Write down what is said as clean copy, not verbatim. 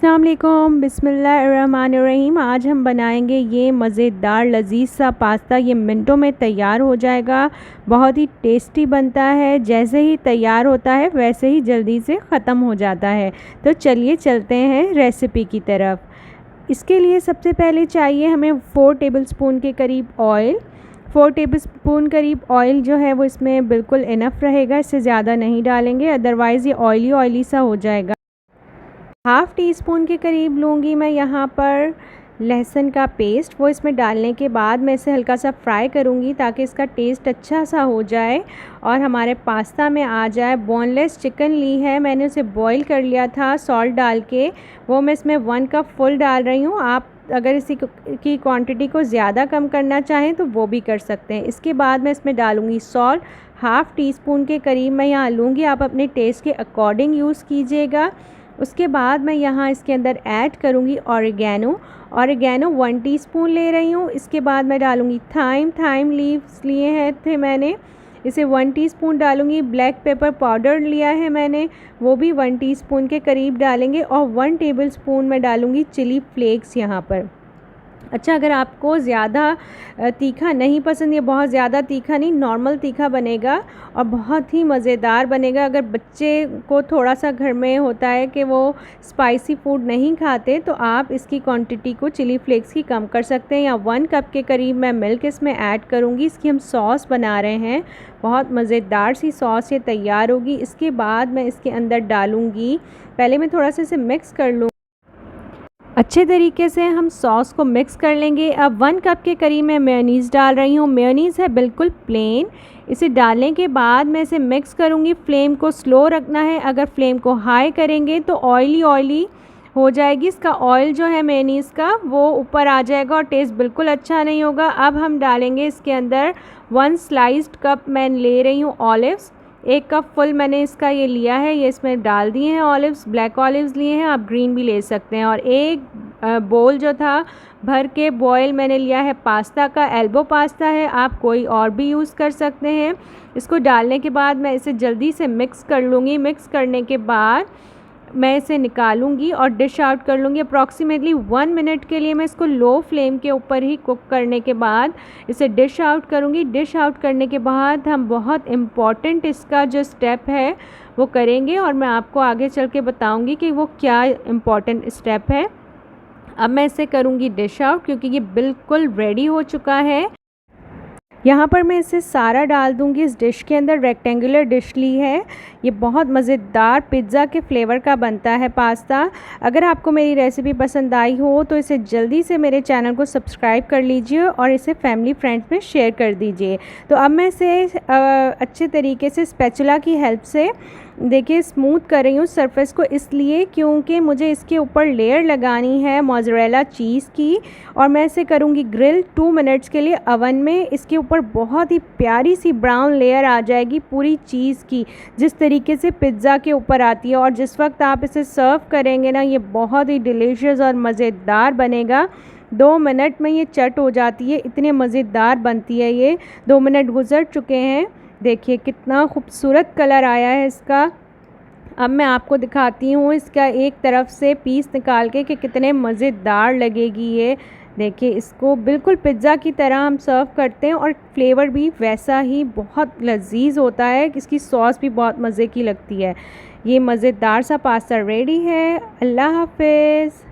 अस्सलाम वालेकुम, बिस्मिल्लाहिर्रहमानिर्रहीम। आज हम बनाएंगे ये मज़ेदार लजीज़ सा पास्ता। ये मिनटों में तैयार हो जाएगा। बहुत ही टेस्टी बनता है। जैसे ही तैयार होता है वैसे ही जल्दी से ख़त्म हो जाता है। तो चलिए चलते हैं रेसिपी की तरफ। इसके लिए सबसे पहले चाहिए हमें 4 टेबलस्पून के करीब ऑयल। 4 टेबलस्पून करीब ऑयल जो है वो इसमें बिल्कुल इनफ रहेगा, इससे ज़्यादा नहीं डालेंगे, अदरवाइज़ ये ऑयली ऑयली सा हो जाएगा। हाफ़ टी स्पून के करीब लूँगी मैं यहाँ पर लहसुन का पेस्ट। वो इसमें डालने के बाद मैं इसे हल्का सा फ्राई करूँगी ताकि इसका टेस्ट अच्छा सा हो जाए और हमारे पास्ता में आ जाए। बोनलेस चिकन ली है मैंने, उसे बॉईल कर लिया था सॉल्ट डाल के। वो मैं इसमें 1 कप फुल डाल रही हूँ। आप अगर इसी की क्वांटिटी को ज़्यादा कम करना चाहें तो वो भी कर सकते हैं। इसके बाद मैं इसमें डालूँगी सॉल्ट, हाफ़ टी स्पून के करीब मैं यहाँ लूँगी। आप अपने टेस्ट के अकॉर्डिंग यूज़ कीजिएगा। उसके बाद मैं यहाँ इसके अंदर ऐड करूँगी ऑरिगेनो 1 टीस्पून ले रही हूँ। इसके बाद मैं डालूँगी थाइम लीव्स लिए थे मैंने, इसे 1 टीस्पून डालूँगी। ब्लैक पेपर पाउडर लिया है मैंने, वो भी 1 टीस्पून के करीब डालेंगे। और 1 टेबलस्पून मैं डालूँगी चिली फ्लेक्स यहाँ पर। अच्छा, अगर आपको ज़्यादा तीखा नहीं पसंद, ये बहुत ज़्यादा तीखा नहीं, नॉर्मल तीखा बनेगा और बहुत ही मज़ेदार बनेगा। अगर बच्चे को थोड़ा सा घर में होता है कि वो स्पाइसी फूड नहीं खाते तो आप इसकी क्वांटिटी को चिली फ्लेक्स की कम कर सकते हैं। या 1 कप के करीब मैं मिल्क इसमें ऐड करूँगी। इसकी हम सॉस बना रहे हैं, बहुत मज़ेदार सी सॉस ये तैयार होगी। इसके बाद मैं इसके अंदर डालूँगी, पहले मैं थोड़ा सा इसे मिक्स कर लूँ। अच्छे तरीके से हम सॉस को मिक्स कर लेंगे। अब 1 कप के करीब मैं मेयोनीज़ डाल रही हूँ। मेयोनीज़ है बिल्कुल प्लेन। इसे डालने के बाद मैं इसे मिक्स करूँगी। फ्लेम को स्लो रखना है, अगर फ्लेम को हाई करेंगे तो ऑयली हो जाएगी। इसका ऑयल जो है मेयोनीज़ का वो ऊपर आ जाएगा और टेस्ट बिल्कुल अच्छा नहीं होगा। अब हम डालेंगे इसके अंदर 1 स्लाइस्ड कप मैं ले रही हूँ ऑलिव्स। 1 कप फुल मैंने इसका ये लिया है, ये इसमें डाल दिए हैं ऑलिव्स। ब्लैक ऑलिव्स लिए हैं, आप ग्रीन भी ले सकते हैं। और एक बोल जो था भर के बॉयल मैंने लिया है पास्ता का, एल्बो पास्ता है, आप कोई और भी यूज़ कर सकते हैं। इसको डालने के बाद मैं इसे जल्दी से मिक्स कर लूँगी। मिक्स करने के बाद मैं इसे निकालूंगी और डिश आउट कर लूँगी। अप्रॉक्सीमेटली 1 मिनट के लिए मैं इसको लो फ्लेम के ऊपर ही कुक करने के बाद इसे डिश आउट करूँगी। डिश आउट करने के बाद हम बहुत इम्पॉर्टेंट इसका जो स्टेप है वो करेंगे और मैं आपको आगे चल के बताऊँगी कि वो क्या इम्पॉर्टेंट स्टेप है। अब मैं इसे करूँगी डिश आउट क्योंकि ये बिल्कुल रेडी हो चुका है। यहाँ पर मैं इसे सारा डाल दूँगी इस डिश के अंदर। रेक्टेंगुलर डिश ली है, ये बहुत मज़ेदार पिज़्ज़ा के फ्लेवर का बनता है पास्ता। अगर आपको मेरी रेसिपी पसंद आई हो तो इसे जल्दी से मेरे चैनल को सब्सक्राइब कर लीजिए और इसे फैमिली फ्रेंड्स में शेयर कर दीजिए। तो अब मैं इसे अच्छे तरीके से स्पैचुला की हेल्प से देखिए स्मूथ कर रही हूँ सरफेस को, इसलिए क्योंकि मुझे इसके ऊपर लेयर लगानी है मोज़रेला चीज़ की। और मैं इसे करूँगी ग्रिल 2 मिनट्स के लिए अवन में। इसके ऊपर बहुत ही प्यारी सी ब्राउन लेयर आ जाएगी पूरी चीज़ की, जिस तरीके से पिज़्ज़ा के ऊपर आती है। और जिस वक्त आप इसे सर्व करेंगे ना, ये बहुत ही डिलीशियस और मज़ेदार बनेगा। 2 मिनट में ये चट हो जाती है, इतने मज़ेदार बनती है ये। 2 मिनट गुजर चुके हैं, देखिए कितना खूबसूरत कलर आया है इसका। अब मैं आपको दिखाती हूँ इसका एक तरफ से पीस निकाल के कि कितने मज़ेदार लगेगी ये। देखिए इसको बिल्कुल पिज़्ज़ा की तरह हम सर्व करते हैं और फ्लेवर भी वैसा ही बहुत लजीज होता है। इसकी सॉस भी बहुत मज़े की लगती है। ये मज़ेदार सा पास्ता रेडी है। अल्लाह हाफ़िज़।